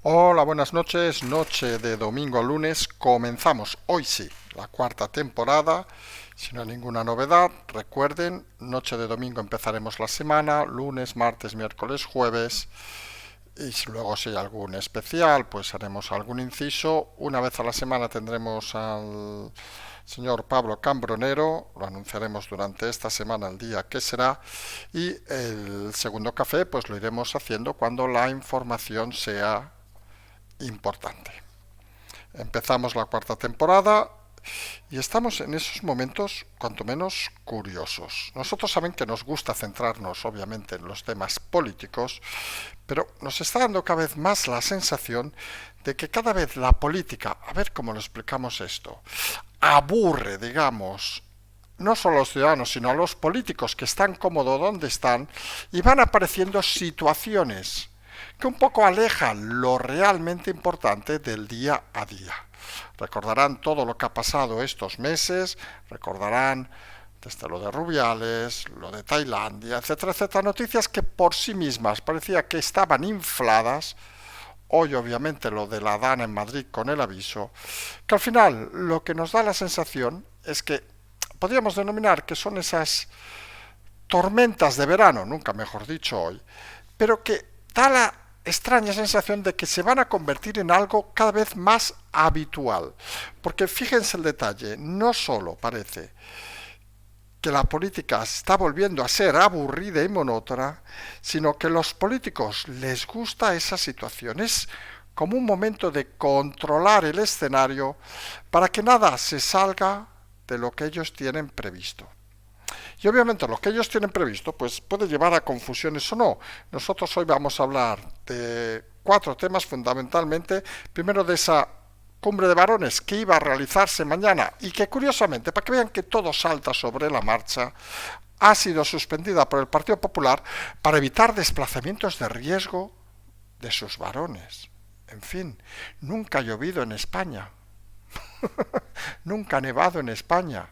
Hola, buenas noches. Noche de domingo a lunes. Comenzamos hoy sí la cuarta temporada. Si no hay ninguna novedad, recuerden, noche de domingo empezaremos la semana, lunes, martes, miércoles, jueves. Luego si hay algún especial, pues haremos algún inciso. Una vez a la semana tendremos al señor Pablo Cambronero, lo anunciaremos durante esta semana el día que será, y el segundo café pues lo iremos haciendo cuando la información sea importante. Empezamos la cuarta temporada y estamos en esos momentos cuanto menos curiosos. Nosotros saben que nos gusta centrarnos obviamente en los temas políticos, pero nos está dando cada vez más la sensación de que cada vez la política, a ver cómo lo explicamos esto, aburre, digamos, no solo a los ciudadanos, sino a los políticos que están cómodos donde están y van apareciendo situaciones que un poco alejan lo realmente importante del día a día. Recordarán todo lo que ha pasado estos meses, recordarán desde lo de Rubiales, lo de Tailandia, etcétera, etcétera, noticias que por sí mismas parecía que estaban infladas. Hoy obviamente lo de la Dana en Madrid con el aviso, que al final lo que nos da la sensación es que podríamos denominar que son esas tormentas de verano, nunca mejor dicho hoy, pero que da la extraña sensación de que se van a convertir en algo cada vez más habitual. Porque fíjense el detalle, no solo parece que la política está volviendo a ser aburrida y monótona, sino que a los políticos les gusta esa situación. Es como un momento de controlar el escenario para que nada se salga de lo que ellos tienen previsto. Y obviamente lo que ellos tienen previsto pues puede llevar a confusiones o no. Nosotros hoy vamos a hablar de 4 temas fundamentalmente. Primero de esa cumbre de varones que iba a realizarse mañana y que curiosamente, para que vean que todo salta sobre la marcha, ha sido suspendida por el Partido Popular para evitar desplazamientos de riesgo de sus varones. En fin, nunca ha llovido en España. Nunca ha nevado en España.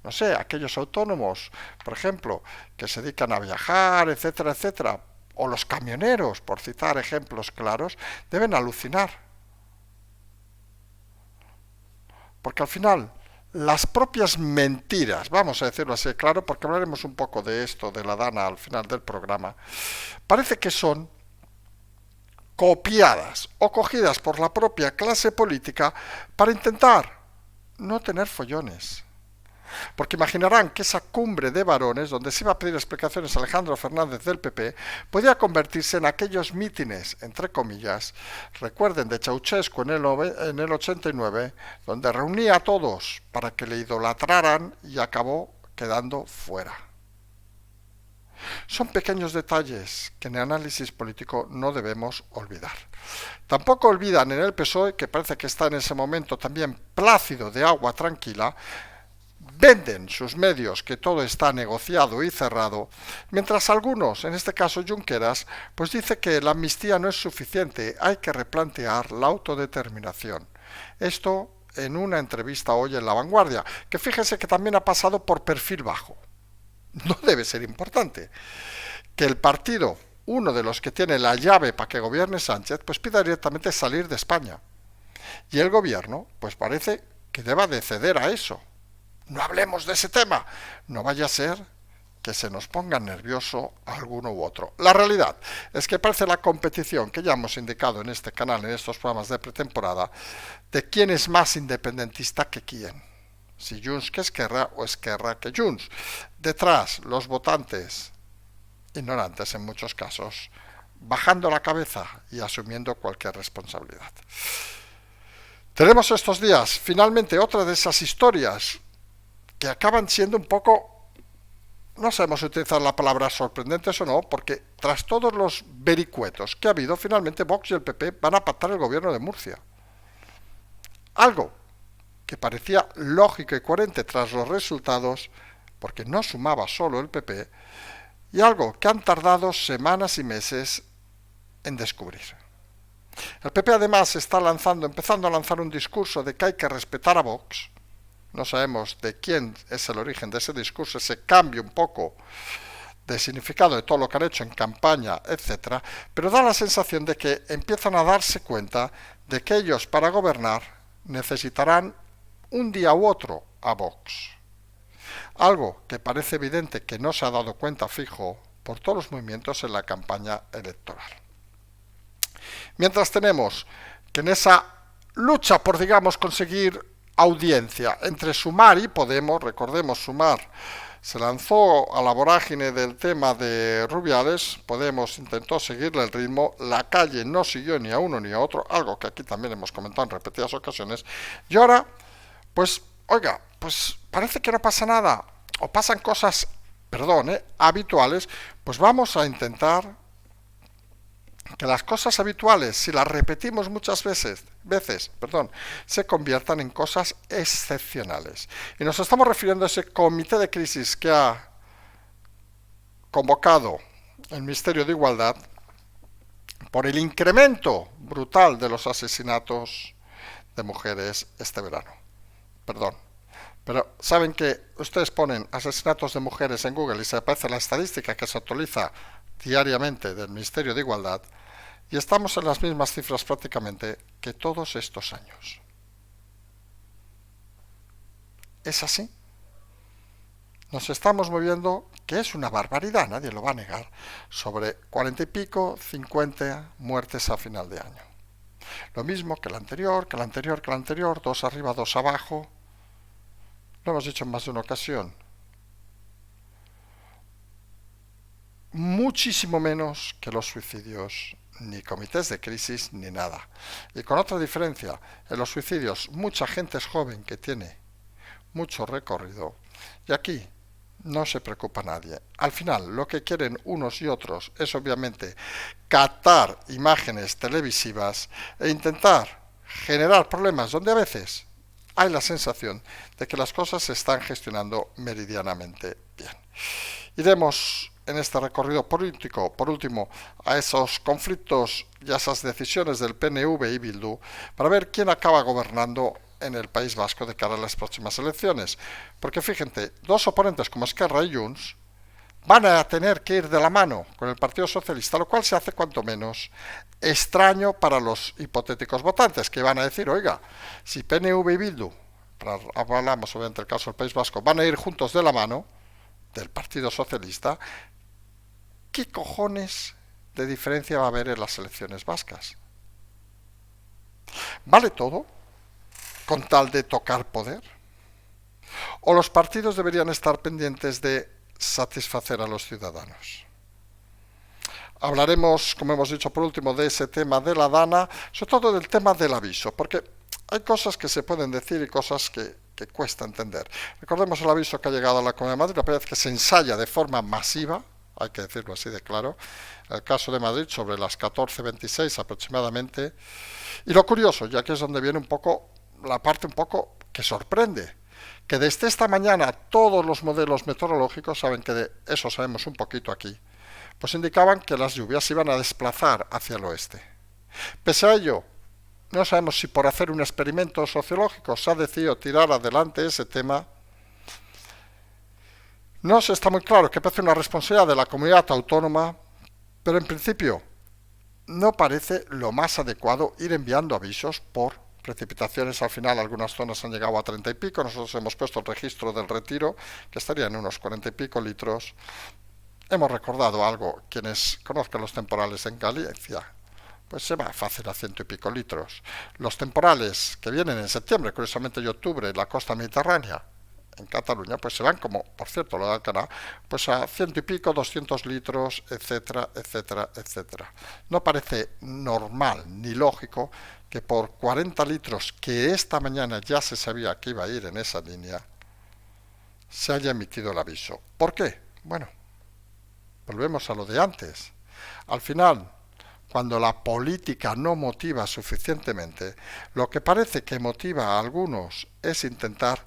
No sé, aquellos autónomos, por ejemplo, que se dedican a viajar, etcétera, etcétera, o los camioneros, por citar ejemplos claros, deben alucinar. Porque al final, las propias mentiras, vamos a decirlo así, claro, porque hablaremos un poco de esto, de la Dana, al final del programa, parece que son copiadas o cogidas por la propia clase política para intentar no tener follones. Porque imaginarán que esa cumbre de varones, donde se iba a pedir explicaciones a Alejandro Fernández del PP, podía convertirse en aquellos mítines, entre comillas, recuerden, de Ceausescu en el 89, donde reunía a todos para que le idolatraran y acabó quedando fuera. Son pequeños detalles que en el análisis político no debemos olvidar. Tampoco olvidan en el PSOE, que parece que está en ese momento también plácido de agua tranquila, venden sus medios que todo está negociado y cerrado, mientras algunos, en este caso Junqueras, pues dice que la amnistía no es suficiente, hay que replantear la autodeterminación. Esto en una entrevista hoy en La Vanguardia, que fíjense que también ha pasado por perfil bajo. No debe ser importante. Que el partido, uno de los que tiene la llave para que gobierne Sánchez, pues pida directamente salir de España. Y el gobierno, pues parece que deba de ceder a eso. No hablemos de ese tema. No vaya a ser que se nos ponga nervioso alguno u otro. La realidad es que parece la competición que ya hemos indicado en este canal, en estos programas de pretemporada, de quién es más independentista que quién. Si Junts que Esquerra o Esquerra que Junts. Detrás, los votantes, ignorantes en muchos casos, bajando la cabeza y asumiendo cualquier responsabilidad. Tenemos estos días, finalmente, otra de esas historias que acaban siendo un poco, no sabemos utilizar la palabra sorprendentes o no, porque tras todos los vericuetos que ha habido, finalmente Vox y el PP van a pactar el gobierno de Murcia. Algo que parecía lógico y coherente tras los resultados, porque no sumaba solo el PP, y algo que han tardado semanas y meses en descubrir. El PP además está empezando a lanzar un discurso de que hay que respetar a Vox. No sabemos de quién es el origen de ese discurso, ese cambio un poco de significado de todo lo que han hecho en campaña, etcétera, pero da la sensación de que empiezan a darse cuenta de que ellos para gobernar necesitarán un día u otro a Vox. Algo que parece evidente que no se ha dado cuenta fijo por todos los movimientos en la campaña electoral. Mientras tenemos que en esa lucha por, digamos, conseguir audiencia entre Sumar y Podemos, recordemos, Sumar se lanzó a la vorágine del tema de Rubiales, Podemos intentó seguirle el ritmo, la calle no siguió ni a uno ni a otro, algo que aquí también hemos comentado en repetidas ocasiones, y ahora, pues, oiga, pues parece que no pasa nada, o pasan cosas, perdón, habituales, pues vamos a intentar que las cosas habituales, si las repetimos muchas veces, se conviertan en cosas excepcionales. Y nos estamos refiriendo a ese comité de crisis que ha convocado el Ministerio de Igualdad por el incremento brutal de los asesinatos de mujeres este verano. Perdón. Pero saben que ustedes ponen asesinatos de mujeres en Google y se aparece la estadística que se actualiza diariamente del Ministerio de Igualdad y estamos en las mismas cifras prácticamente que todos estos años. ¿Es así? Nos estamos moviendo, que es una barbaridad, nadie lo va a negar, sobre 40 y pico, 50 muertes a final de año. Lo mismo que el anterior, dos arriba, dos abajo. Lo hemos dicho en más de una ocasión. Muchísimo menos que los suicidios, ni comités de crisis, ni nada. Y con otra diferencia, en los suicidios mucha gente es joven que tiene mucho recorrido y aquí no se preocupa nadie. Al final, lo que quieren unos y otros es obviamente captar imágenes televisivas e intentar generar problemas donde a veces hay la sensación de que las cosas se están gestionando meridianamente bien. Iremos en este recorrido político, por último, a esos conflictos y a esas decisiones del PNV y Bildu para ver quién acaba gobernando en el País Vasco de cara a las próximas elecciones. Porque fíjense, dos oponentes como Esquerra y Junts van a tener que ir de la mano con el Partido Socialista, lo cual se hace cuanto menos extraño para los hipotéticos votantes, que van a decir, oiga, si PNV y Bildu, hablamos obviamente del caso del País Vasco, van a ir juntos de la mano del Partido Socialista, ¿qué cojones de diferencia va a haber en las elecciones vascas? ¿Vale todo con tal de tocar poder? ¿O los partidos deberían estar pendientes de satisfacer a los ciudadanos? Hablaremos, como hemos dicho por último, de ese tema de la DANA, sobre todo del tema del aviso, porque hay cosas que se pueden decir y cosas que cuesta entender. Recordemos el aviso que ha llegado a la Comunidad de Madrid, la primera vez que se ensaya de forma masiva, hay que decirlo así de claro, el caso de Madrid sobre las 14:26 aproximadamente. Y lo curioso, ya que es donde viene un poco la parte un poco que sorprende, que desde esta mañana todos los modelos meteorológicos, saben que de eso sabemos un poquito aquí, pues indicaban que las lluvias se iban a desplazar hacia el oeste. Pese a ello, no sabemos si por hacer un experimento sociológico se ha decidido tirar adelante ese tema. No se está muy claro que parece una responsabilidad de la comunidad autónoma, pero en principio no parece lo más adecuado ir enviando avisos por precipitaciones. Al final algunas zonas han llegado a 30 y pico, nosotros hemos puesto el registro del Retiro, que estaría en unos 40 y pico litros. Hemos recordado algo, quienes conozcan los temporales en Galicia, pues se va fácil a 100 y pico litros. Los temporales que vienen en septiembre, curiosamente y octubre, en la costa mediterránea, en Cataluña, pues se van como, por cierto, lo de Alcaná, pues a 100 y pico, 200 litros, etcétera, etcétera, etcétera. No parece normal ni lógico que por 40 litros, que esta mañana ya se sabía que iba a ir en esa línea, se haya emitido el aviso. ¿Por qué? Bueno, volvemos a lo de antes. Al final, cuando la política no motiva suficientemente, lo que parece que motiva a algunos es intentar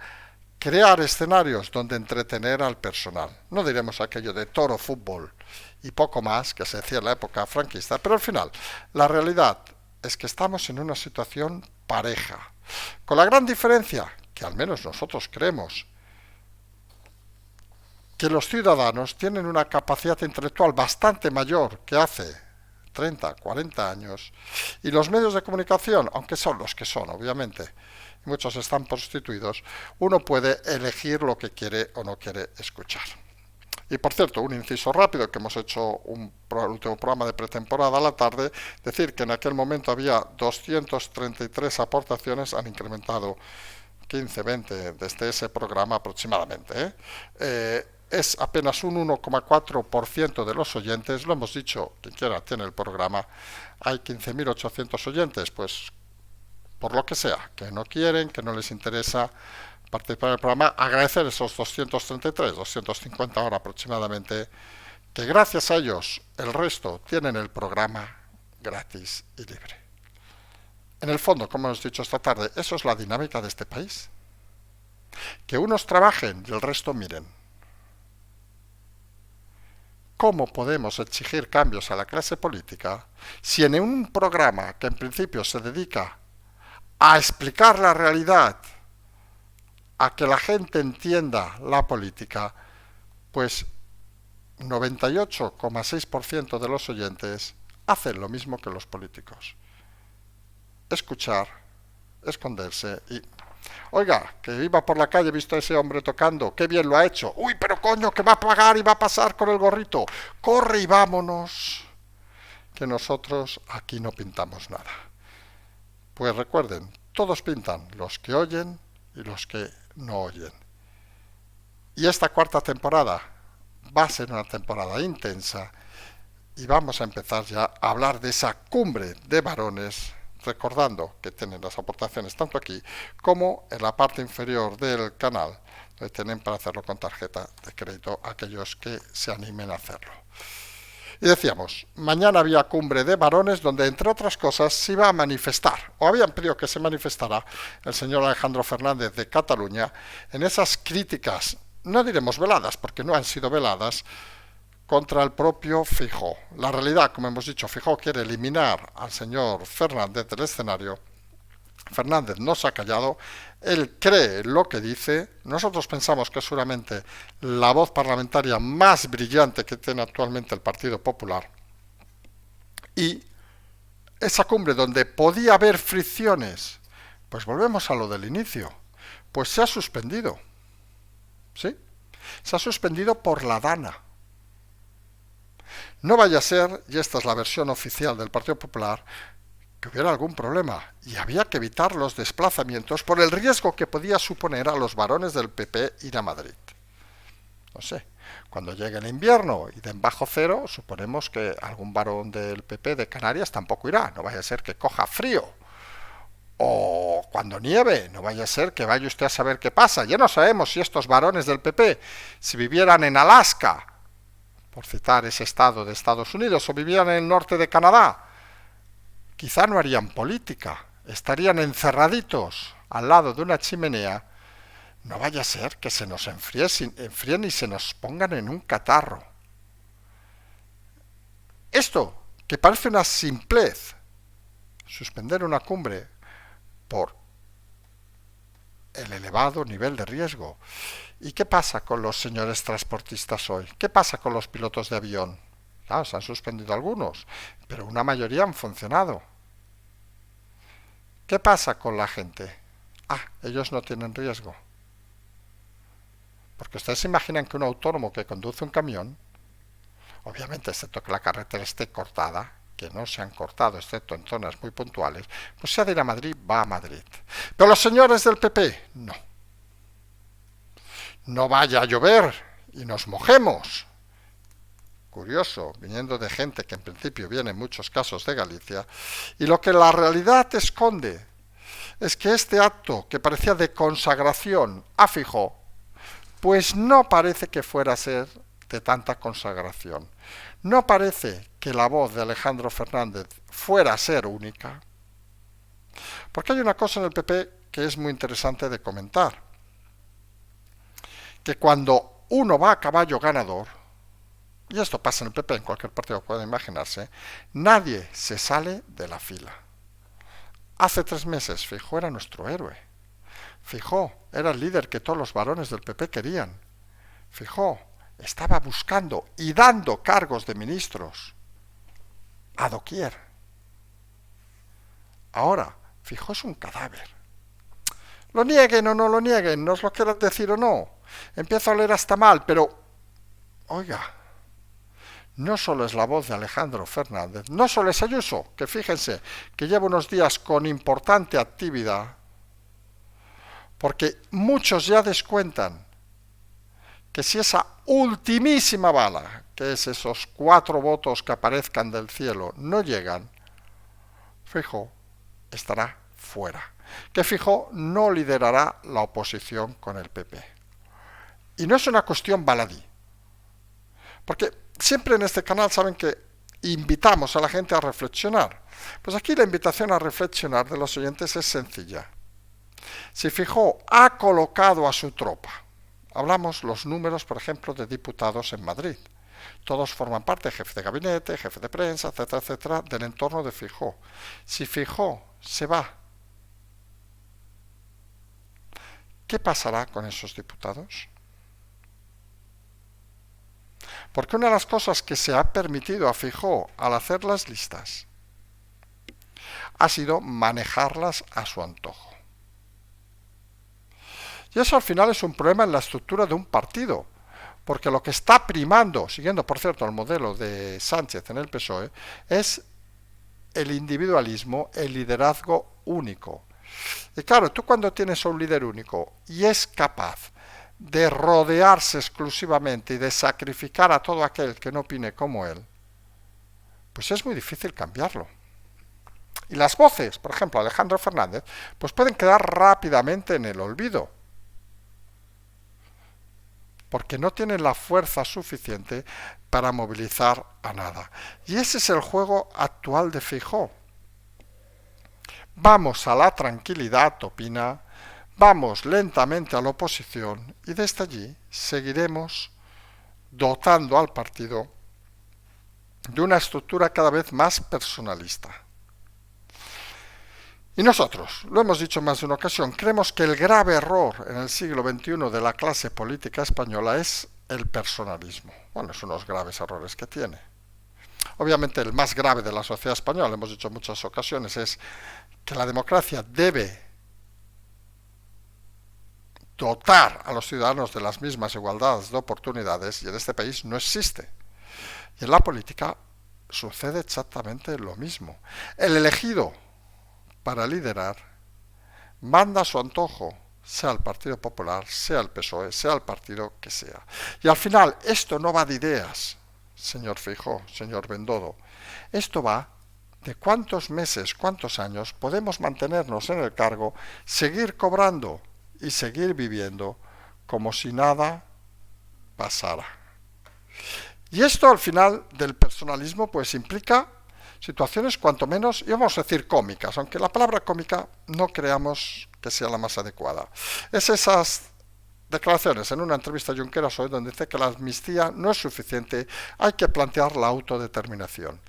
crear escenarios donde entretener al personal. No diremos aquello de toro fútbol y poco más que se decía en la época franquista, pero al final la realidad es que estamos en una situación pareja, con la gran diferencia que al menos nosotros creemos que los ciudadanos tienen una capacidad intelectual bastante mayor que hace 30, 40 años, y los medios de comunicación, aunque son los que son, obviamente, y muchos están prostituidos, uno puede elegir lo que quiere o no quiere escuchar. Y por cierto, un inciso rápido, que hemos hecho el último programa de pretemporada a la tarde, decir que en aquel momento había 233 aportaciones, han incrementado 15, 20 desde ese programa aproximadamente. Es apenas un 1,4% de los oyentes, lo hemos dicho, quien quiera tiene el programa, hay 15.800 oyentes, pues por lo que sea, que no quieren, que no les interesa participar en el programa, agradecer esos 233, 250 ahora aproximadamente, que gracias a ellos el resto tienen el programa gratis y libre. En el fondo, como hemos dicho esta tarde, eso es la dinámica de este país. Que unos trabajen y el resto miren. ¿Cómo podemos exigir cambios a la clase política si en un programa que en principio se dedica a explicar la realidad, a que la gente entienda la política, pues 98,6% de los oyentes hacen lo mismo que los políticos? Escuchar, esconderse y... Oiga, que iba por la calle, he visto a ese hombre tocando, qué bien lo ha hecho. Uy, pero coño, que va a pagar y va a pasar con el gorrito. Corre y vámonos, que nosotros aquí no pintamos nada. Pues recuerden, todos pintan, los que oyen y los que no oyen. Y esta cuarta temporada va a ser una temporada intensa y vamos a empezar ya a hablar de esa cumbre de varones, recordando que tienen las aportaciones tanto aquí como en la parte inferior del canal, donde tienen para hacerlo con tarjeta de crédito aquellos que se animen a hacerlo. Y decíamos, mañana había cumbre de varones donde, entre otras cosas, se iba a manifestar, o habían pedido que se manifestara el señor Alejandro Fernández de Cataluña en esas críticas, no diremos veladas, porque no han sido veladas, contra el propio Feijóo. La realidad, como hemos dicho, Feijóo quiere eliminar al señor Fernández del escenario. Fernández no se ha callado, él cree lo que dice, nosotros pensamos que es seguramente la voz parlamentaria más brillante que tiene actualmente el Partido Popular. Y esa cumbre donde podía haber fricciones, pues volvemos a lo del inicio, pues se ha suspendido. ¿Sí? Se ha suspendido por la Dana. No vaya a ser, y esta es la versión oficial del Partido Popular, que hubiera algún problema, y había que evitar los desplazamientos por el riesgo que podía suponer a los varones del PP ir a Madrid. No sé, cuando llegue el invierno y den bajo cero, suponemos que algún varón del PP de Canarias tampoco irá, no vaya a ser que coja frío. O cuando nieve, no vaya a ser que vaya usted a saber qué pasa. Ya no sabemos si estos varones del PP, si vivieran en Alaska, por citar ese estado de Estados Unidos, o vivieran en el norte de Canadá, quizá no harían política, estarían encerraditos al lado de una chimenea. No vaya a ser que se nos enfríen y se nos pongan en un catarro. Esto, que parece una simplez, suspender una cumbre por el elevado nivel de riesgo. ¿Y qué pasa con los señores transportistas hoy? ¿Qué pasa con los pilotos de avión? Claro, se han suspendido algunos, pero una mayoría han funcionado. ¿Qué pasa con la gente? Ellos no tienen riesgo. Porque ustedes se imaginan que un autónomo que conduce un camión, obviamente excepto que la carretera esté cortada, que no se han cortado excepto en zonas muy puntuales, pues si ha de ir a Madrid, va a Madrid. Pero los señores del PP, no. No vaya a llover y nos mojemos. Curioso, viniendo de gente que en principio viene en muchos casos de Galicia, y lo que la realidad esconde es que este acto que parecía de consagración a Feijóo, pues no parece que fuera a ser de tanta consagración. No parece que la voz de Alejandro Fernández fuera a ser única, porque hay una cosa en el PP que es muy interesante de comentar, que cuando uno va a caballo ganador, y esto pasa en el PP, en cualquier partido puede imaginarse, nadie se sale de la fila. Hace 3 meses Feijóo era nuestro héroe. Feijóo era el líder que todos los varones del PP querían. Feijóo estaba buscando y dando cargos de ministros a doquier. Ahora, Feijóo es un cadáver. Lo nieguen o no lo nieguen, nos lo quieran decir o no. Empieza a oler hasta mal, pero, oiga, no solo es la voz de Alejandro Fernández, no solo es Ayuso, que fíjense que lleva unos días con importante actividad, porque muchos ya descuentan que si esa ultimísima bala, que es esos 4 votos que aparezcan del cielo, no llegan, Feijóo estará fuera. Que Feijóo no liderará la oposición con el PP. Y no es una cuestión baladí. Porque siempre en este canal saben que invitamos a la gente a reflexionar. Pues aquí la invitación a reflexionar de los oyentes es sencilla. Si Feijóo ha colocado a su tropa, hablamos los números, por ejemplo, de diputados en Madrid. Todos forman parte, jefe de gabinete, jefe de prensa, etcétera, etcétera, del entorno de Feijóo. Si Feijóo se va, ¿qué pasará con esos diputados? Porque una de las cosas que se ha permitido a Feijóo al hacer las listas ha sido manejarlas a su antojo. Y eso al final es un problema en la estructura de un partido, porque lo que está primando, siguiendo por cierto el modelo de Sánchez en el PSOE, es el individualismo, el liderazgo único. Y claro, tú cuando tienes a un líder único y es capaz de rodearse exclusivamente y de sacrificar a todo aquel que no opine como él, pues es muy difícil cambiarlo. Y las voces, por ejemplo, Alejandro Fernández, pues pueden quedar rápidamente en el olvido, porque no tienen la fuerza suficiente para movilizar a nada. Y ese es el juego actual de Feijóo. Vamos a la tranquilidad, opina, vamos lentamente a la oposición y desde allí seguiremos dotando al partido de una estructura cada vez más personalista. Y nosotros, lo hemos dicho más de una ocasión, creemos que el grave error en el siglo XXI de la clase política española es el personalismo. Bueno, es unos graves errores que tiene. Obviamente el más grave de la sociedad española, hemos dicho en muchas ocasiones, es que la democracia debe dotar a los ciudadanos de las mismas igualdades de oportunidades y en este país no existe. Y en la política sucede exactamente lo mismo. El elegido para liderar manda a su antojo, sea el Partido Popular, sea el PSOE, sea el partido que sea. Y al final esto no va de ideas, señor Feijóo, señor Bendodo. Esto va de cuántos meses, cuántos años podemos mantenernos en el cargo, seguir cobrando y seguir viviendo como si nada pasara. Y esto al final del personalismo pues implica situaciones cuanto menos, íbamos a decir cómicas, aunque la palabra cómica no creamos que sea la más adecuada. Es esas declaraciones en una entrevista a Junqueras hoy donde dice que la amnistía no es suficiente, hay que plantear la autodeterminación.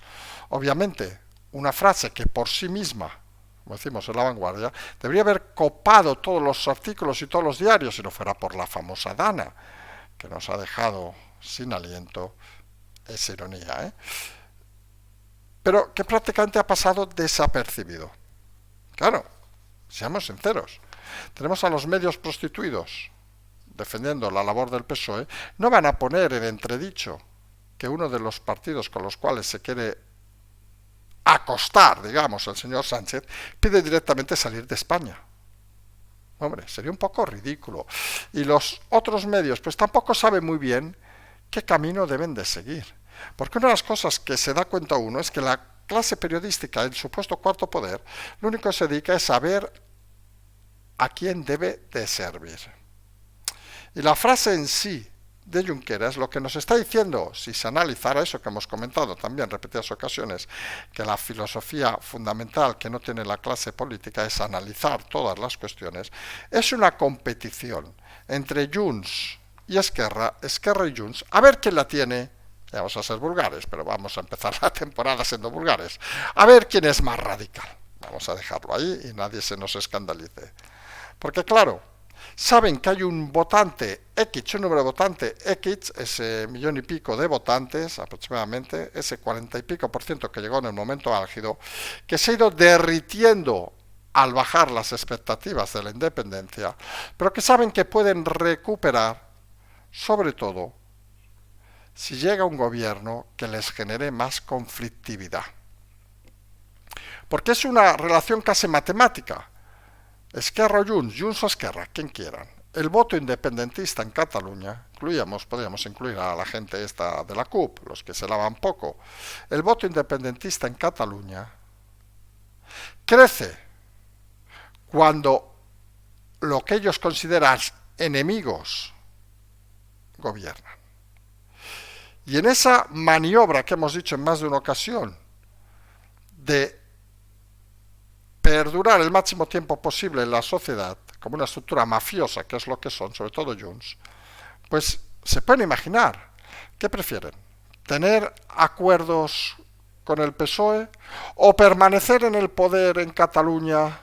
Obviamente, una frase que por sí misma, como decimos en La Vanguardia, debería haber copado todos los artículos y todos los diarios si no fuera por la famosa Dana, que nos ha dejado sin aliento, es ironía, pero que prácticamente ha pasado desapercibido. Claro, seamos sinceros, tenemos a los medios prostituidos defendiendo la labor del PSOE, no van a poner en entredicho que uno de los partidos con los cuales se quiere acostar, digamos, el señor Sánchez, pide directamente salir de España. Hombre, sería un poco ridículo. Y los otros medios, pues tampoco saben muy bien qué camino deben de seguir. Porque una de las cosas que se da cuenta uno es que la clase periodística, el supuesto cuarto poder, lo único que se dedica es saber a quién debe de servir. Y la frase en sí de Junqueras lo que nos está diciendo, si se analizara eso que hemos comentado también en repetidas ocasiones, que la filosofía fundamental que no tiene la clase política es analizar todas las cuestiones, es una competición entre Junts y Esquerra y Junts, a ver quién la tiene. Vamos a ser vulgares, pero vamos a empezar la temporada siendo vulgares. A ver quién es más radical. Vamos a dejarlo ahí y nadie se nos escandalice. Porque claro, saben que hay un votante X, un número de votante X, ese millón y pico de votantes aproximadamente, ese 40 y pico por ciento que llegó en el momento álgido, que se ha ido derritiendo al bajar las expectativas de la independencia, pero que saben que pueden recuperar, sobre todo, si llega un gobierno que les genere más conflictividad. Porque es una relación casi matemática. Esquerra o Junts, Junts o Esquerra, quien quieran. El voto independentista en Cataluña, podríamos incluir a la gente esta de la CUP, los que se lavan poco, el voto independentista en Cataluña crece cuando lo que ellos consideran enemigos gobiernan. Y en esa maniobra que hemos dicho en más de una ocasión de perdurar el máximo tiempo posible en la sociedad como una estructura mafiosa, que es lo que son, sobre todo Junts, pues se pueden imaginar, ¿qué prefieren? ¿Tener acuerdos con el PSOE o permanecer en el poder en Cataluña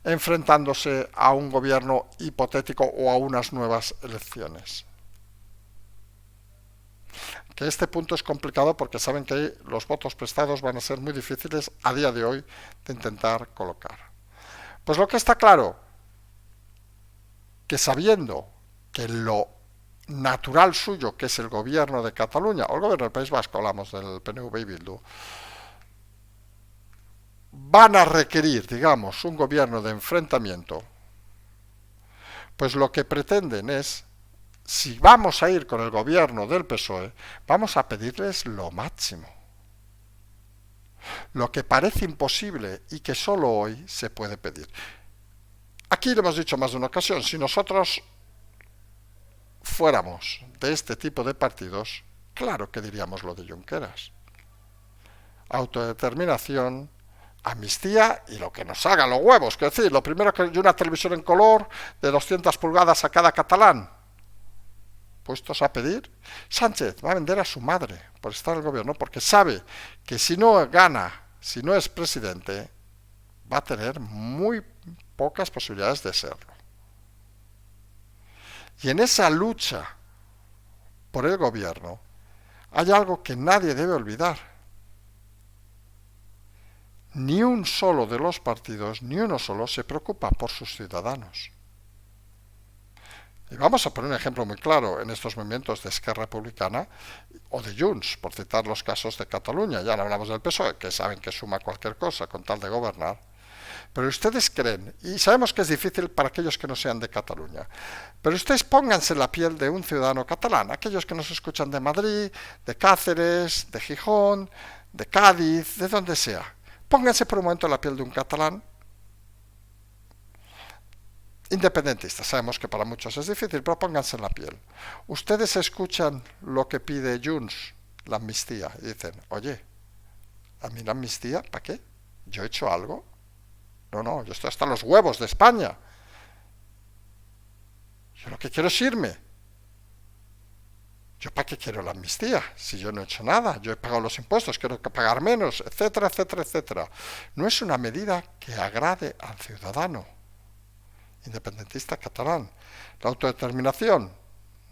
enfrentándose a un gobierno hipotético o a unas nuevas elecciones? Que este punto es complicado porque saben que los votos prestados van a ser muy difíciles a día de hoy de intentar colocar. Pues lo que está claro, que sabiendo que lo natural suyo, que es el gobierno de Cataluña, o el gobierno del País Vasco, hablamos del PNV y Bildu, van a requerir, digamos, un gobierno de enfrentamiento, pues lo que pretenden es, si vamos a ir con el gobierno del PSOE, vamos a pedirles lo máximo. Lo que parece imposible y que solo hoy se puede pedir. Aquí lo hemos dicho más de una ocasión, si nosotros fuéramos de este tipo de partidos, claro que diríamos lo de Junqueras. Autodeterminación, amnistía y lo que nos haga los huevos. Es decir, lo primero que hay una televisión en color de 200 pulgadas a cada catalán. Puestos a pedir, Sánchez va a vender a su madre por estar en el gobierno, porque sabe que si no gana, si no es presidente, va a tener muy pocas posibilidades de serlo. Y en esa lucha por el gobierno hay algo que nadie debe olvidar. Ni un solo de los partidos, ni uno solo, se preocupa por sus ciudadanos. Y vamos a poner un ejemplo muy claro en estos movimientos de Esquerra Republicana o de Junts, por citar los casos de Cataluña. Ya no hablamos del PSOE, que saben que suma cualquier cosa con tal de gobernar. Pero ustedes creen, y sabemos que es difícil para aquellos que no sean de Cataluña, pero ustedes pónganse en la piel de un ciudadano catalán, aquellos que nos escuchan de Madrid, de Cáceres, de Gijón, de Cádiz, de donde sea. Pónganse por un momento en la piel de un catalán independentista. Sabemos que para muchos es difícil, pero pónganse en la piel. Ustedes escuchan lo que pide Junts, la amnistía, y dicen, oye, ¿a mí la amnistía? ¿Para qué? ¿Yo he hecho algo? No, yo estoy hasta los huevos de España. Yo lo que quiero es irme. ¿Yo para qué quiero la amnistía? Si yo no he hecho nada, yo he pagado los impuestos, quiero pagar menos, etcétera, etcétera, etcétera. No es una medida que agrade al ciudadano independentista catalán. La autodeterminación,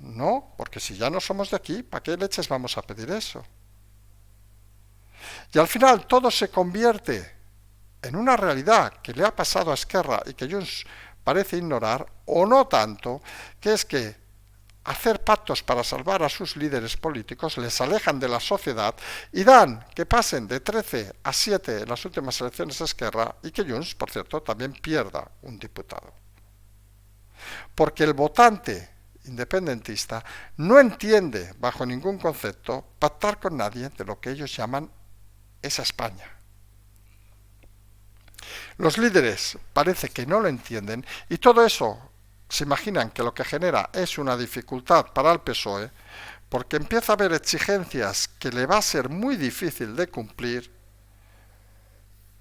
no, porque si ya no somos de aquí, ¿para qué leches vamos a pedir eso? Y al final todo se convierte en una realidad que le ha pasado a Esquerra y que Junts parece ignorar, o no tanto, que es que hacer pactos para salvar a sus líderes políticos les alejan de la sociedad y dan que pasen de 13 a 7 en las últimas elecciones de Esquerra y que Junts, por cierto, también pierda un diputado. Porque el votante independentista no entiende, bajo ningún concepto, pactar con nadie de lo que ellos llaman esa España. Los líderes parece que no lo entienden y todo eso se imaginan que lo que genera es una dificultad para el PSOE porque empieza a haber exigencias que le va a ser muy difícil de cumplir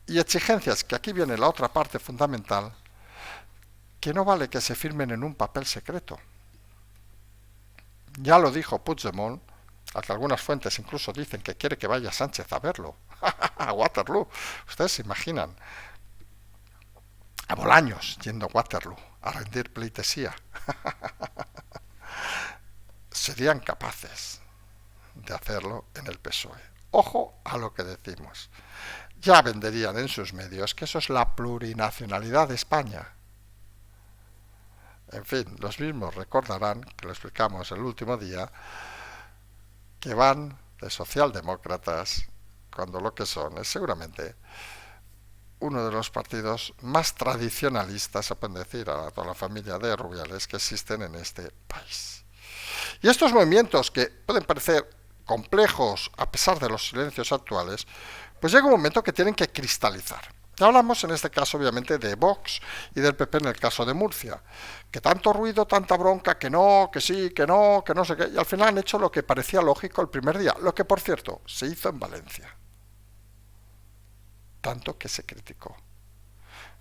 y exigencias, que aquí viene la otra parte fundamental, que no vale que se firmen en un papel secreto. Ya lo dijo Puigdemont, al que algunas fuentes incluso dicen que quiere que vaya Sánchez a verlo, a Waterloo. Ustedes se imaginan a Bolaños yendo a Waterloo a rendir pleitesía. Serían capaces de hacerlo en el PSOE. Ojo a lo que decimos. Ya venderían en sus medios que eso es la plurinacionalidad de España. En fin, los mismos recordarán, que lo explicamos el último día, que van de socialdemócratas cuando lo que son es seguramente uno de los partidos más tradicionalistas, se pueden decir, a toda la familia de Rubiales que existen en este país. Y estos movimientos que pueden parecer complejos a pesar de los silencios actuales, pues llega un momento que tienen que cristalizar. Ya hablamos en este caso obviamente de Vox y del PP en el caso de Murcia, que tanto ruido, tanta bronca, que no, que sí, que no sé qué, y al final han hecho lo que parecía lógico el primer día, lo que por cierto se hizo en Valencia, tanto que se criticó.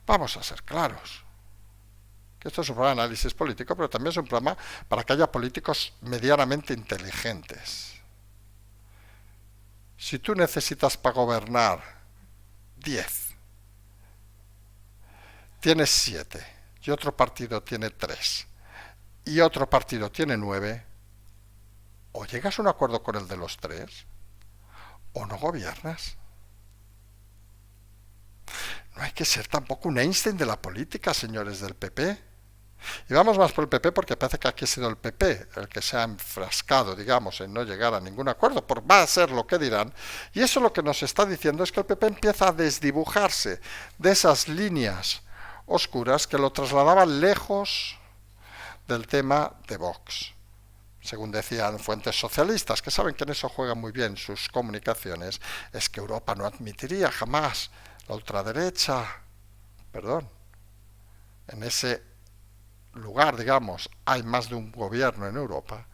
Vamos a ser claros, que esto es un programa de análisis político, pero también es un programa para que haya políticos medianamente inteligentes. Si tú necesitas para gobernar 10, tienes 7 y otro partido tiene 3 y otro partido tiene 9, o llegas a un acuerdo con el de los 3 o no gobiernas. No hay que ser tampoco un Einstein de la política, señores del PP. Y vamos más por el PP porque parece que aquí ha sido el PP el que se ha enfrascado, digamos, en no llegar a ningún acuerdo, porque va a ser lo que dirán. Y eso lo que nos está diciendo es que el PP empieza a desdibujarse de esas líneas oscuras que lo trasladaban lejos del tema de Vox. Según decían fuentes socialistas, que saben que en eso juegan muy bien sus comunicaciones, es que Europa no admitiría jamás la ultraderecha. Perdón. En ese lugar, digamos, hay más de un gobierno en Europa.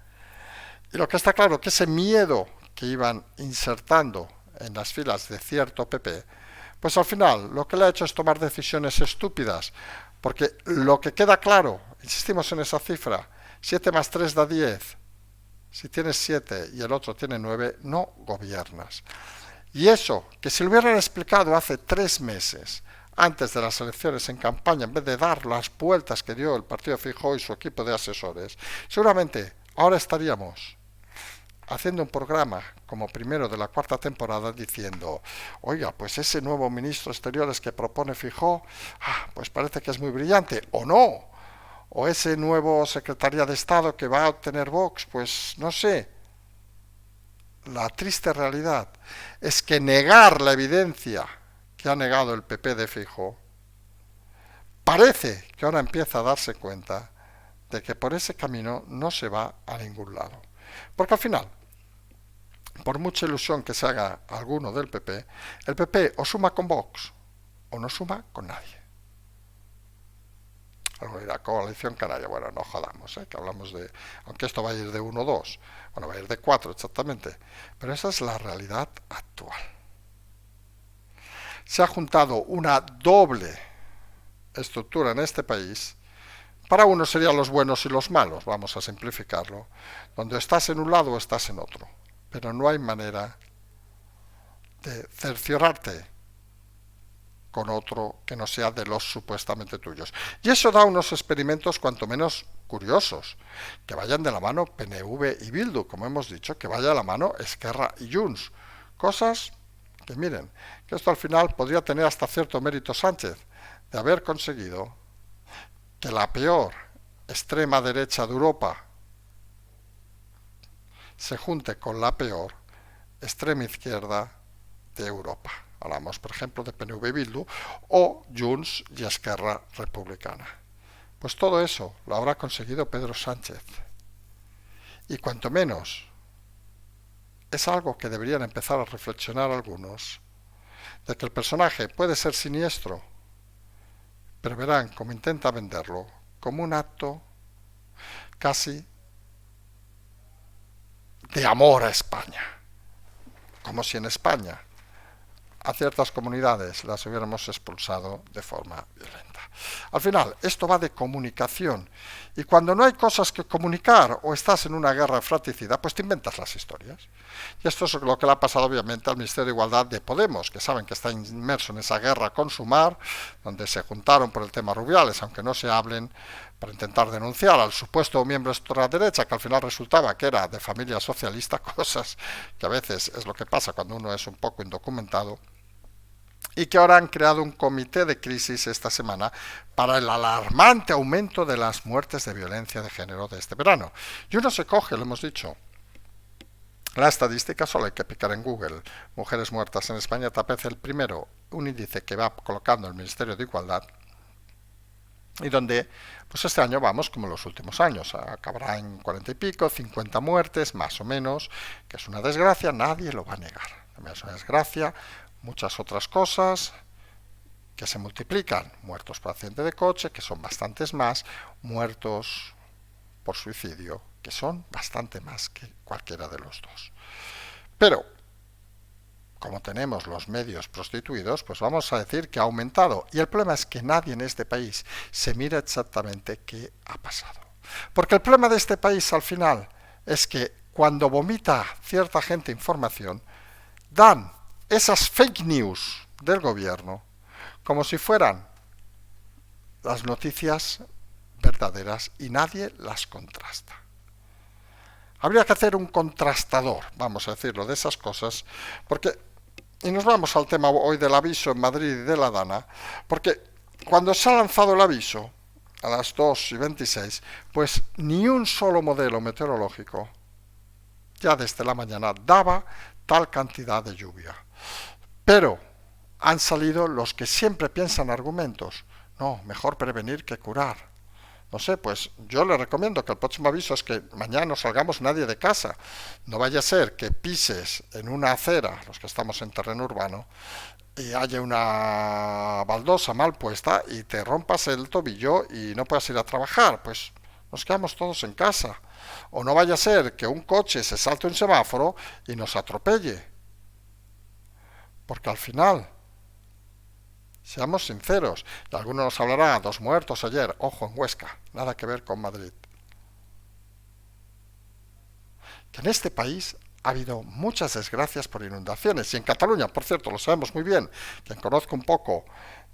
Y lo que está claro es que ese miedo que iban insertando en las filas de cierto PP, pues al final lo que le ha hecho es tomar decisiones estúpidas, porque lo que queda claro, insistimos en esa cifra, 7 más 3 da 10. Si tienes 7 y el otro tiene 9, no gobiernas. Y eso, que si lo hubieran explicado hace 3 meses, antes de las elecciones en campaña, en vez de dar las vueltas que dio el partido Feijóo y su equipo de asesores, seguramente ahora estaríamos haciendo un programa como primero de la 4ª temporada diciendo, oiga, pues ese nuevo ministro de Exteriores que propone Feijóo, pues parece que es muy brillante, o no, o ese nuevo secretario de Estado que va a obtener Vox, pues no sé. La triste realidad es que negar la evidencia que ha negado el PP de Feijóo, parece que ahora empieza a darse cuenta de que por ese camino no se va a ningún lado. Porque al final, por mucha ilusión que se haga alguno del PP, el PP o suma con Vox o no suma con nadie. Algo dirá, coalición canaria, bueno, no jodamos, que hablamos de, aunque esto va a ir de 1 o 2, bueno, va a ir de 4 exactamente, pero esa es la realidad actual. Se ha juntado una doble estructura en este país. Para uno serían los buenos y los malos, vamos a simplificarlo, donde estás en un lado o estás en otro, pero no hay manera de cerciorarte con otro que no sea de los supuestamente tuyos. Y eso da unos experimentos cuanto menos curiosos, que vayan de la mano PNV y Bildu, como hemos dicho, que vaya de la mano Esquerra y Junts, cosas que miren, que esto al final podría tener hasta cierto mérito Sánchez, de haber conseguido que la peor extrema derecha de Europa se junte con la peor extrema izquierda de Europa. Hablamos, por ejemplo, de PNV y Bildu o Junts y Esquerra Republicana. Pues todo eso lo habrá conseguido Pedro Sánchez. Y cuanto menos es algo que deberían empezar a reflexionar algunos, de que el personaje puede ser siniestro, pero verán cómo intenta venderlo como un acto casi de amor a España, como si en España a ciertas comunidades las hubiéramos expulsado de forma violenta. Al final, esto va de comunicación. Y cuando no hay cosas que comunicar o estás en una guerra fratricida, pues te inventas las historias. Y esto es lo que le ha pasado obviamente al Ministerio de Igualdad de Podemos, que saben que está inmerso en esa guerra con Sumar, donde se juntaron por el tema Rubiales, aunque no se hablen, para intentar denunciar al supuesto miembro de la derecha, que al final resultaba que era de familia socialista, cosas que a veces es lo que pasa cuando uno es un poco indocumentado, y que ahora han creado un comité de crisis esta semana para el alarmante aumento de las muertes de violencia de género de este verano. Y uno se coge, lo hemos dicho, la estadística, solo hay que picar en Google mujeres muertas en España, te aparece el primero, un índice que va colocando el Ministerio de Igualdad, y donde pues este año vamos como los últimos años, acabará en 40 y pico, 50 muertes, más o menos, que es una desgracia, nadie lo va a negar. Es una desgracia, muchas otras cosas que se multiplican, muertos por accidente de coche, que son bastantes más, muertos por suicidio, que son bastante más que cualquiera de los dos. Pero, como tenemos los medios prostituidos, pues vamos a decir que ha aumentado. Y el problema es que nadie en este país se mira exactamente qué ha pasado. Porque el problema de este país al final es que cuando vomita cierta gente información, dan esas fake news del gobierno como si fueran las noticias verdaderas y nadie las contrasta. Habría que hacer un contrastador, vamos a decirlo, de esas cosas, porque, y nos vamos al tema hoy del aviso en Madrid y de la Dana, porque cuando se ha lanzado el aviso a las 2:26, pues ni un solo modelo meteorológico ya desde la mañana daba tal cantidad de lluvia. Pero han salido los que siempre piensan argumentos. No, mejor prevenir que curar. No sé, pues yo le recomiendo que el próximo aviso es que mañana no salgamos nadie de casa. No vaya a ser que pises en una acera, los que estamos en terreno urbano, y haya una baldosa mal puesta y te rompas el tobillo y no puedas ir a trabajar. Pues nos quedamos todos en casa. O no vaya a ser que un coche se salte un semáforo y nos atropelle. Porque al final, seamos sinceros, y alguno nos hablará, 2 muertos ayer, ojo, en Huesca, nada que ver con Madrid. Que en este país ha habido muchas desgracias por inundaciones, y en Cataluña, por cierto, lo sabemos muy bien, quien conozca un poco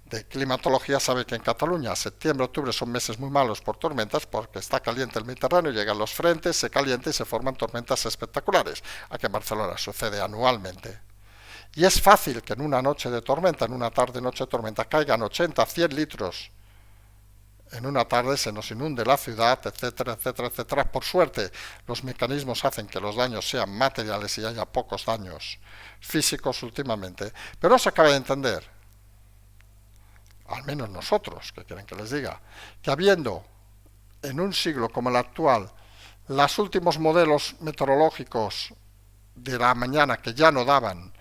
de climatología sabe que en Cataluña septiembre, octubre son meses muy malos por tormentas porque está caliente el Mediterráneo, llegan los frentes, se calienta y se forman tormentas espectaculares. Aquí en Barcelona sucede anualmente. Y es fácil que en una noche de tormenta, en una tarde noche de tormenta, caigan 80, 100 litros. En una tarde se nos inunde la ciudad, etcétera, etcétera, etcétera. Por suerte, los mecanismos hacen que los daños sean materiales y haya pocos daños físicos últimamente. Pero no se acaba de entender, al menos nosotros, que quieren que les diga, que habiendo en un siglo como el actual los últimos modelos meteorológicos de la mañana que ya no daban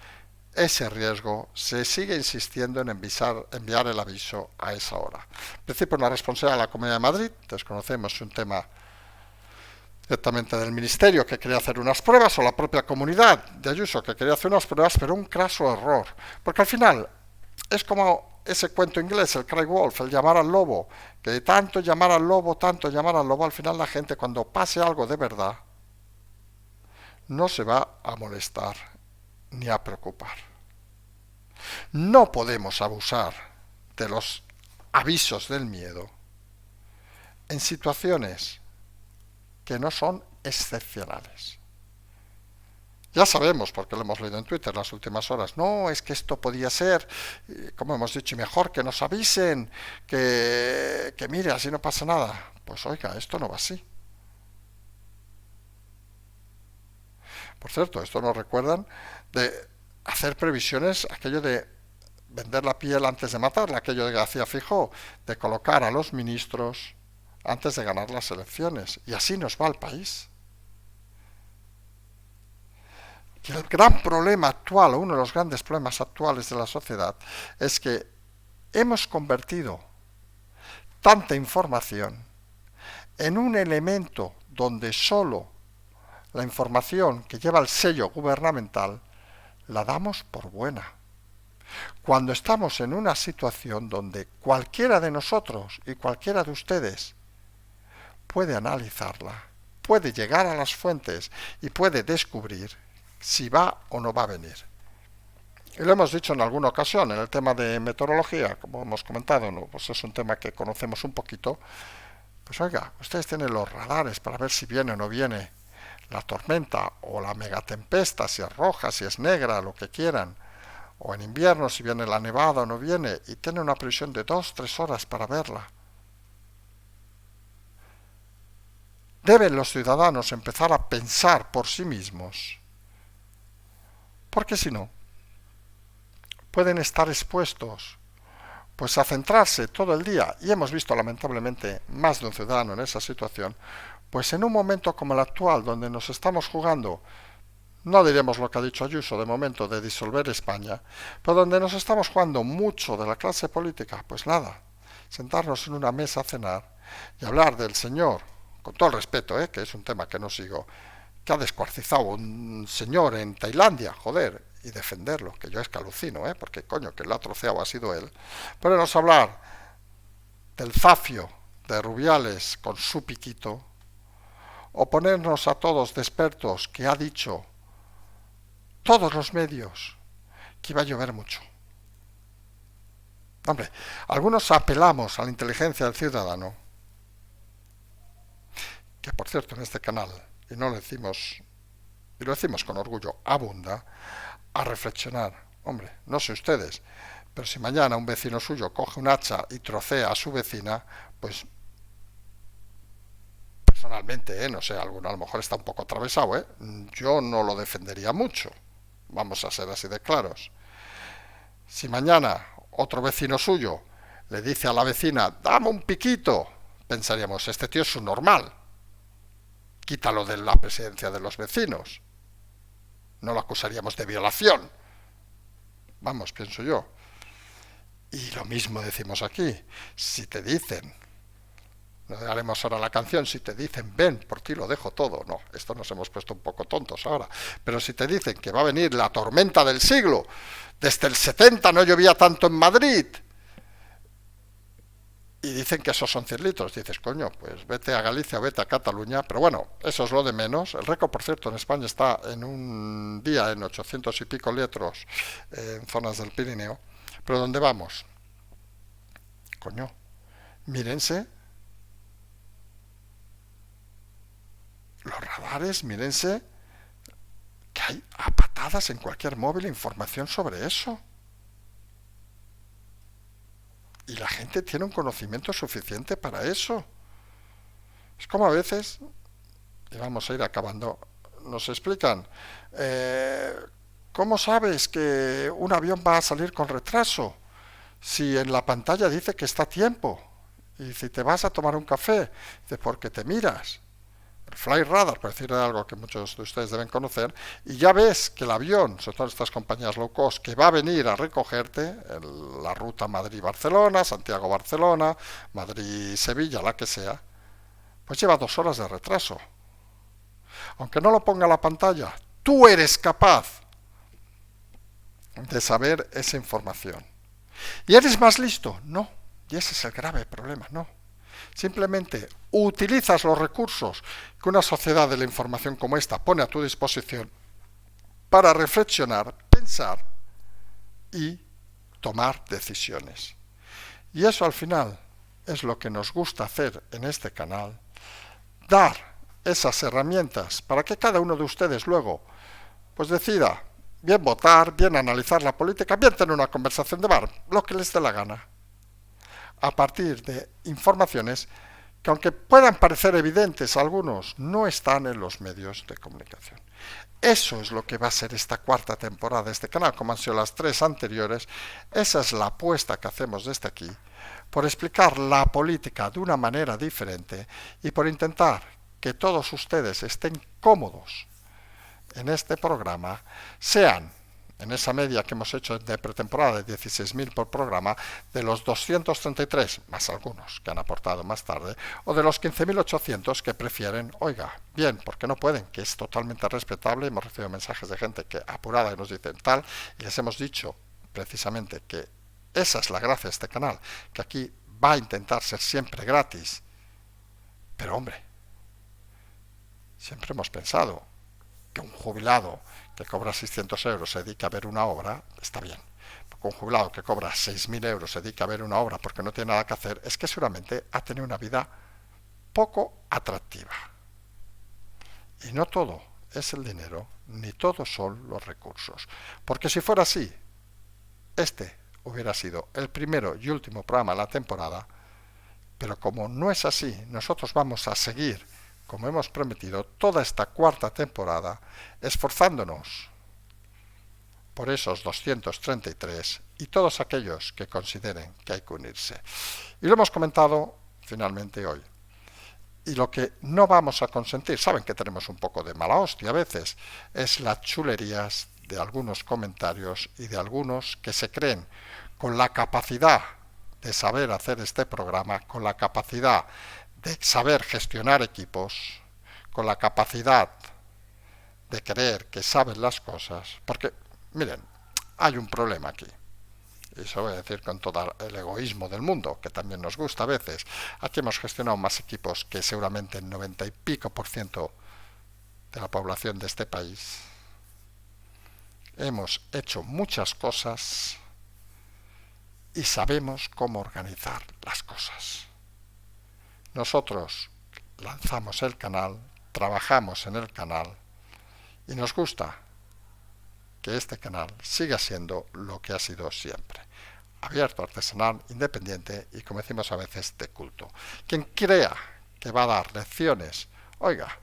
ese riesgo, se sigue insistiendo en enviar el aviso a esa hora. En principio, una responsabilidad de la Comunidad de Madrid, desconocemos un tema directamente del Ministerio que quería hacer unas pruebas, o la propia comunidad de Ayuso que quería hacer unas pruebas, pero un craso error. Porque al final es como ese cuento inglés, el cry wolf, el llamar al lobo, que de tanto llamar al lobo, al final la gente cuando pase algo de verdad no se va a molestar ni a preocupar. No podemos abusar de los avisos del miedo en situaciones que no son excepcionales. Ya sabemos, porque lo hemos leído en Twitter las últimas horas, no, es que esto podía ser, como hemos dicho, mejor que nos avisen, que mire, así no pasa nada. Pues oiga, esto no va así. Por cierto, esto nos recuerdan de hacer previsiones, aquello de vender la piel antes de matarla, aquello de que hacía Feijóo, de colocar a los ministros antes de ganar las elecciones. Y así nos va el país. Y el gran problema actual, o uno de los grandes problemas actuales de la sociedad, es que hemos convertido tanta información en un elemento donde solo la información que lleva el sello gubernamental la damos por buena. cuando estamos en una situación donde cualquiera de nosotros y cualquiera de ustedes puede analizarla, puede llegar a las fuentes y puede descubrir si va o no va a venir. Y lo hemos dicho en alguna ocasión, en el tema de meteorología, como hemos comentado, ¿no? Pues es un tema que conocemos un poquito. Pues oiga, ustedes tienen los radares para ver si viene o no viene la tormenta o la megatempesta, si es roja, si es negra, lo que quieran. O en invierno si viene la nevada o no viene, y tienen una previsión de 2-3 horas para verla. Deben los ciudadanos empezar a pensar por sí mismos, porque si no, pueden estar expuestos pues a centrarse todo el día, y hemos visto lamentablemente más de un ciudadano en esa situación, pues en un momento como el actual, donde nos estamos jugando, no diremos lo que ha dicho Ayuso de momento, de disolver España, pero donde nos estamos jugando mucho de la clase política, pues nada, sentarnos en una mesa a cenar y hablar del señor, con todo el respeto, que es un tema que no sigo, que ha descuartizado un señor en Tailandia, joder, y defenderlo, que yo es que alucino, porque coño, que lo ha troceado ha sido él. Ponernos a hablar del zafio de Rubiales con su piquito, o ponernos a todos de expertos que ha dicho todos los medios que iba a llover mucho. Hombre, algunos apelamos a la inteligencia del ciudadano, que por cierto en este canal, y no lo decimos, y lo decimos con orgullo, abunda, a reflexionar. Hombre, no sé ustedes, pero si mañana un vecino suyo coge un hacha y trocea a su vecina, pues personalmente, no sé, alguno a lo mejor está un poco atravesado, yo no lo defendería mucho. Vamos a ser así de claros. Si mañana otro vecino suyo le dice a la vecina, dame un piquito, pensaríamos, este tío es un normal. Quítalo de la presidencia de los vecinos. No lo acusaríamos de violación. Vamos, pienso yo. Y lo mismo decimos aquí. Si te dicen, no haremos ahora la canción, si te dicen, ven, por ti lo dejo todo. No, esto nos hemos puesto un poco tontos ahora. Pero si te dicen que va a venir la tormenta del siglo, desde el 70 no llovía tanto en Madrid, y dicen que esos son 100 litros, dices, coño, pues vete a Galicia, vete a Cataluña, pero bueno, eso es lo de menos. El récord, por cierto, en España está en un día en 800 y pico litros en zonas del Pirineo. Pero ¿dónde vamos? Coño, mírense los radares, mírense que hay a patadas en cualquier móvil información sobre eso. Y la gente tiene un conocimiento suficiente para eso. Es como a veces, y vamos a ir acabando, nos explican, ¿cómo sabes que un avión va a salir con retraso? Si en la pantalla dice que está a tiempo. Y si te vas a tomar un café, dice, porque te miras el Fly Radar, por decir algo que muchos de ustedes deben conocer, y ya ves que el avión, sobre todo estas compañías low cost, que va a venir a recogerte, la ruta Madrid-Barcelona, Santiago-Barcelona, Madrid-Sevilla, la que sea, pues lleva 2 horas de retraso. Aunque no lo ponga en la pantalla, tú eres capaz de saber esa información. ¿Y eres más listo? No. Y ese es el grave problema, no. Simplemente utilizas los recursos que una sociedad de la información como esta pone a tu disposición para reflexionar, pensar y tomar decisiones. Y eso al final es lo que nos gusta hacer en este canal, dar esas herramientas para que cada uno de ustedes luego pues decida bien votar, bien analizar la política, bien tener una conversación de bar, lo que les dé la gana, a partir de informaciones que, aunque puedan parecer evidentes a algunos, no están en los medios de comunicación. Eso es lo que va a ser esta 4ª temporada de este canal, como han sido las 3 anteriores. Esa es la apuesta que hacemos desde aquí, por explicar la política de una manera diferente y por intentar que todos ustedes estén cómodos en este programa, sean en esa media que hemos hecho de pretemporada de 16.000 por programa, de los 233, más algunos que han aportado más tarde, o de los 15.800 que prefieren, oiga, bien, porque no pueden, que es totalmente respetable. Hemos recibido mensajes de gente que apurada y nos dicen tal, y les hemos dicho precisamente que esa es la gracia de este canal, que aquí va a intentar ser siempre gratis. Pero hombre, siempre hemos pensado que un jubilado que cobra 600 euros se dedica a ver una obra, está bien. Porque un jubilado que cobra 6.000 euros se dedica a ver una obra porque no tiene nada que hacer, es que seguramente ha tenido una vida poco atractiva. Y no todo es el dinero, ni todos son los recursos. Porque si fuera así, este hubiera sido el primero y último programa de la temporada, pero como no es así, nosotros vamos a seguir, como hemos prometido, toda esta cuarta temporada, esforzándonos por esos 233 y todos aquellos que consideren que hay que unirse. Y lo hemos comentado finalmente hoy. Y lo que no vamos a consentir, saben que tenemos un poco de mala hostia a veces, es las chulerías de algunos comentarios y de algunos que se creen con la capacidad de saber hacer este programa, con la capacidad de saber gestionar equipos, con la capacidad de creer que saben las cosas, porque, miren, hay un problema aquí. Y eso voy a decir con todo el egoísmo del mundo, que también nos gusta a veces. Aquí hemos gestionado más equipos que seguramente el 90 y pico % de la población de este país. Hemos hecho muchas cosas y sabemos cómo organizar las cosas. Nosotros lanzamos el canal, trabajamos en el canal y nos gusta que este canal siga siendo lo que ha sido siempre. Abierto, artesanal, independiente y, como decimos a veces, de culto. Quien crea que va a dar lecciones, oiga,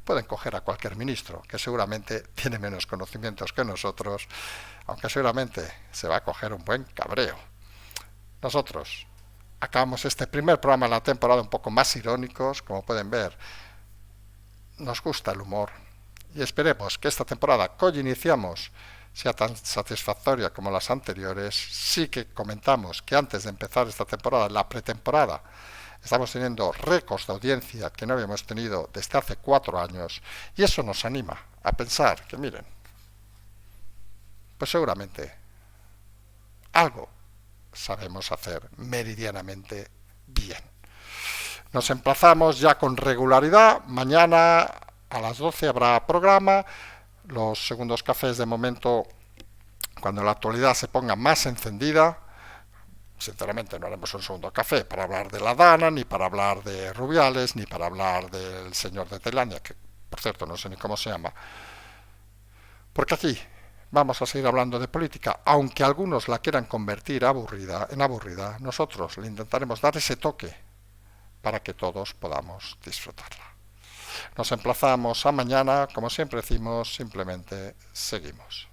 pueden coger a cualquier ministro, que seguramente tiene menos conocimientos que nosotros, aunque seguramente se va a coger un buen cabreo. Nosotros acabamos este primer programa de la temporada un poco más irónicos, como pueden ver. Nos gusta el humor y esperemos que esta temporada que hoy iniciamos sea tan satisfactoria como las anteriores. Sí que comentamos que antes de empezar esta temporada, la pretemporada, estamos teniendo récords de audiencia que no habíamos tenido desde hace 4 años y eso nos anima a pensar que, miren, pues seguramente algo sabemos hacer meridianamente bien. Nos emplazamos ya con regularidad. Mañana a las 12 habrá programa. Los segundos cafés de momento, cuando la actualidad se ponga más encendida, sinceramente no haremos un segundo café para hablar de la Dana, ni para hablar de Rubiales, ni para hablar del señor de Tailandia, que por cierto no sé ni cómo se llama. Porque aquí vamos a seguir hablando de política, aunque algunos la quieran convertir en aburrida, nosotros le intentaremos dar ese toque para que todos podamos disfrutarla. Nos emplazamos a mañana, como siempre decimos, simplemente seguimos.